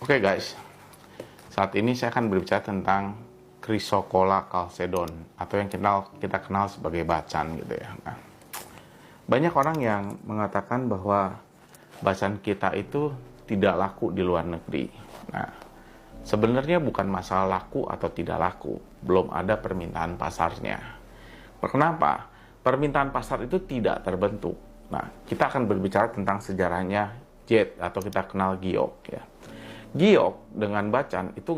Oke guys, saat ini saya akan berbicara tentang Chrysocolla chalcedon atau yang kita kenal sebagai bacan gitu ya. Nah, banyak orang yang mengatakan bahwa bacan kita itu tidak laku di luar negeri. Nah, sebenarnya bukan masalah laku atau tidak laku, belum ada permintaan pasarnya. Kenapa? Permintaan pasar itu tidak terbentuk. Nah, kita akan berbicara tentang sejarahnya jade atau kita kenal giok ya. Giok dengan bacan itu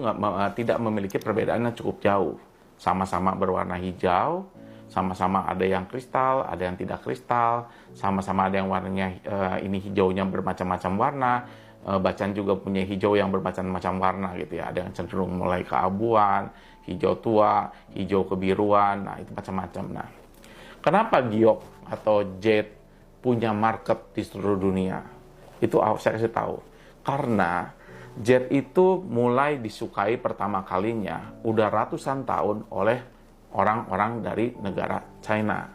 tidak memiliki perbedaan yang cukup jauh. Sama-sama berwarna hijau, sama-sama ada yang kristal, ada yang tidak kristal, sama-sama ada yang warnanya ini hijaunya bermacam-macam warna. Bacan juga punya hijau yang bermacam-macam warna gitu ya. Ada yang cenderung mulai keabuan, hijau tua, hijau kebiruan, nah itu macam-macam. Nah, kenapa giok atau jade punya market di seluruh dunia? Itu saya kasih tahu. Karena jade itu mulai disukai pertama kalinya udah ratusan tahun oleh orang-orang dari negara China.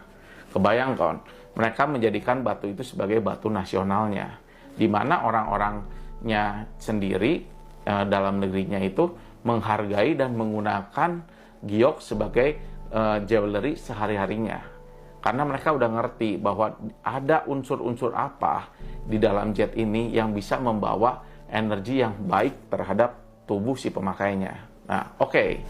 Kebayangkan, mereka menjadikan batu itu sebagai batu nasionalnya, di mana orang-orangnya sendiri dalam negerinya itu menghargai dan menggunakan giok sebagai jewelry sehari-harinya. Karena mereka udah ngerti bahwa ada unsur-unsur apa di dalam jade ini yang bisa membawa energi yang baik terhadap tubuh si pemakainya. Nah, oke.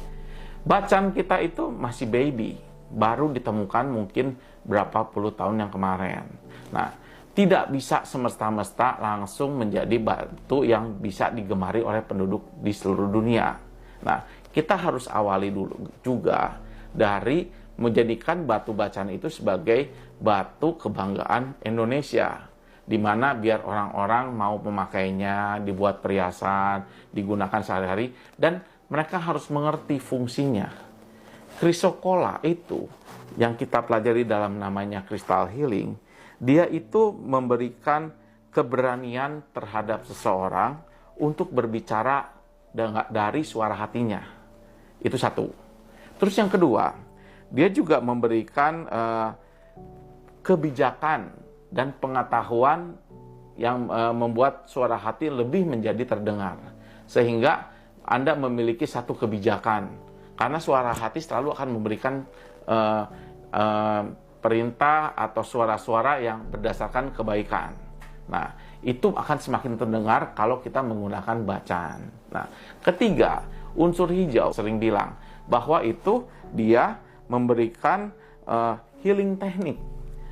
Bacan kita itu masih baby, baru ditemukan mungkin berapa puluh tahun yang kemarin. Nah, tidak bisa semesta-mesta langsung menjadi batu yang bisa digemari oleh penduduk di seluruh dunia. Nah, kita harus awali dulu juga dari menjadikan batu bacan itu sebagai batu kebanggaan Indonesia, di mana biar orang-orang mau memakainya, dibuat perhiasan, digunakan sehari-hari, dan mereka harus mengerti fungsinya. Chrysocolla itu yang kita pelajari dalam namanya crystal healing, dia itu memberikan keberanian terhadap seseorang untuk berbicara dari suara hatinya. Itu satu. Terus yang kedua, dia juga memberikan kebijakan dan pengetahuan yang membuat suara hati lebih menjadi terdengar. Sehingga Anda memiliki satu kebijakan. Karena suara hati selalu akan memberikan perintah atau suara-suara yang berdasarkan kebaikan. Nah, itu akan semakin terdengar kalau kita menggunakan bacan. Nah, ketiga, unsur hijau sering bilang bahwa itu dia memberikan healing teknik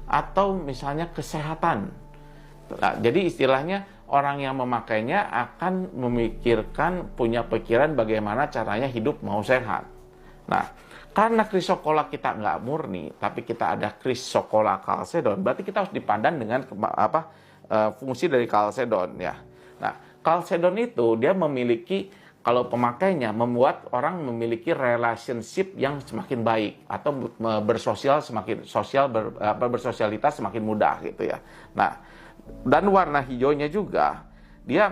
atau misalnya kesehatan. Nah, jadi istilahnya orang yang memakainya akan memikirkan, punya pikiran bagaimana caranya hidup mau sehat. Nah, karena Chrysocolla kita nggak murni, tapi kita ada Chrysocolla chalcedon, berarti kita harus dipandang dengan fungsi dari chalcedon ya. Nah, chalcedon itu dia memiliki, kalau pemakainya membuat orang memiliki relationship yang semakin baik atau bersosialitas semakin mudah gitu ya. Nah, dan warna hijaunya juga dia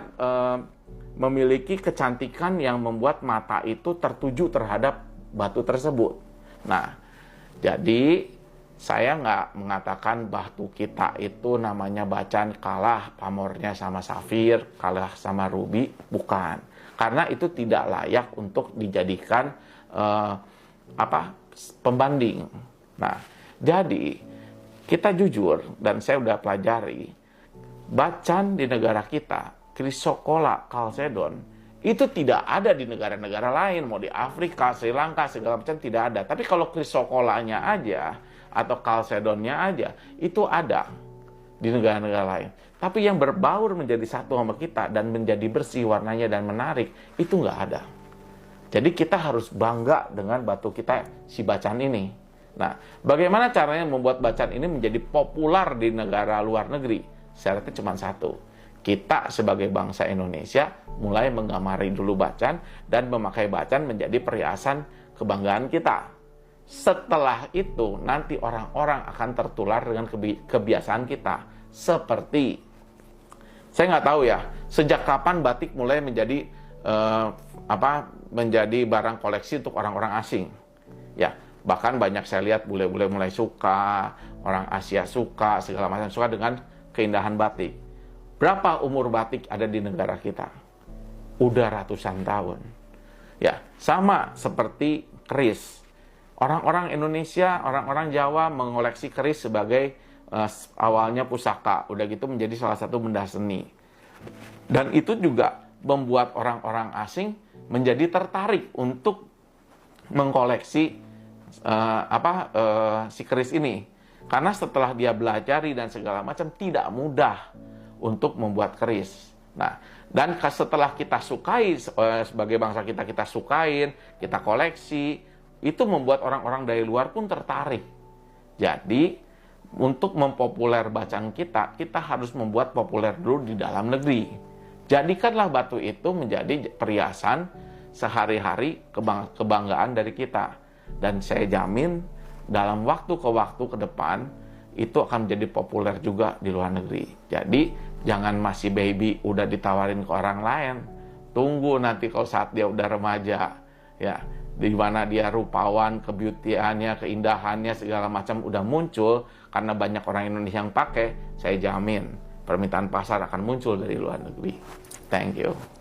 memiliki kecantikan yang membuat mata itu tertuju terhadap batu tersebut. Nah, jadi saya nggak mengatakan batu kita itu namanya bacan kalah pamornya sama safir, kalah sama ruby, bukan. Karena itu tidak layak untuk dijadikan pembanding. Nah, jadi kita jujur, dan saya udah pelajari, bacan di negara kita, Chrysocolla chalcedon, itu tidak ada di negara-negara lain, mau di Afrika, Sri Lanka, segala macam tidak ada. Tapi kalau Chrysocolla-nya aja, atau chalcedonnya aja, itu ada di negara-negara lain. Tapi yang berbaur menjadi satu sama kita dan menjadi bersih warnanya dan menarik, itu nggak ada. Jadi kita harus bangga dengan batu kita, si bacan ini. Nah, bagaimana caranya membuat bacan ini menjadi populer di negara luar negeri? Syaratnya cuma satu. Kita sebagai bangsa Indonesia mulai menggamari dulu bacan dan memakai bacan menjadi perhiasan kebanggaan kita. Setelah itu nanti orang-orang akan tertular dengan kebiasaan kita. Seperti, saya nggak tahu ya, sejak kapan batik mulai menjadi menjadi barang koleksi untuk orang-orang asing. Ya, bahkan banyak saya lihat bule-bule mulai suka, orang Asia suka, segala macam suka dengan keindahan batik. Berapa umur batik ada di negara kita? udah ratusan tahun. Ya, sama seperti keris. Orang-orang Indonesia, orang-orang Jawa mengoleksi keris sebagai awalnya pusaka. Udah gitu menjadi salah satu benda seni. Dan itu juga membuat orang-orang asing menjadi tertarik untuk mengkoleksi si keris ini. Karena setelah dia belajari dan segala macam, tidak mudah untuk membuat keris. Nah, dan setelah kita sukai, sebagai bangsa kita sukain, kita koleksi, itu membuat orang-orang dari luar pun tertarik. Jadi, untuk mempopuler bacaan kita harus membuat populer dulu di dalam negeri. Jadikanlah batu itu menjadi perhiasan sehari-hari kebanggaan dari kita. Dan saya jamin, dalam waktu ke depan, itu akan menjadi populer juga di luar negeri. Jadi, jangan masih baby udah ditawarin ke orang lain. Tunggu nanti kalau saat dia udah remaja, ya, di mana dia rupawan, kebeautiannya, keindahannya, segala macam udah muncul, karena banyak orang Indonesia yang pakai, saya jamin permintaan pasar akan muncul dari luar negeri. Thank you.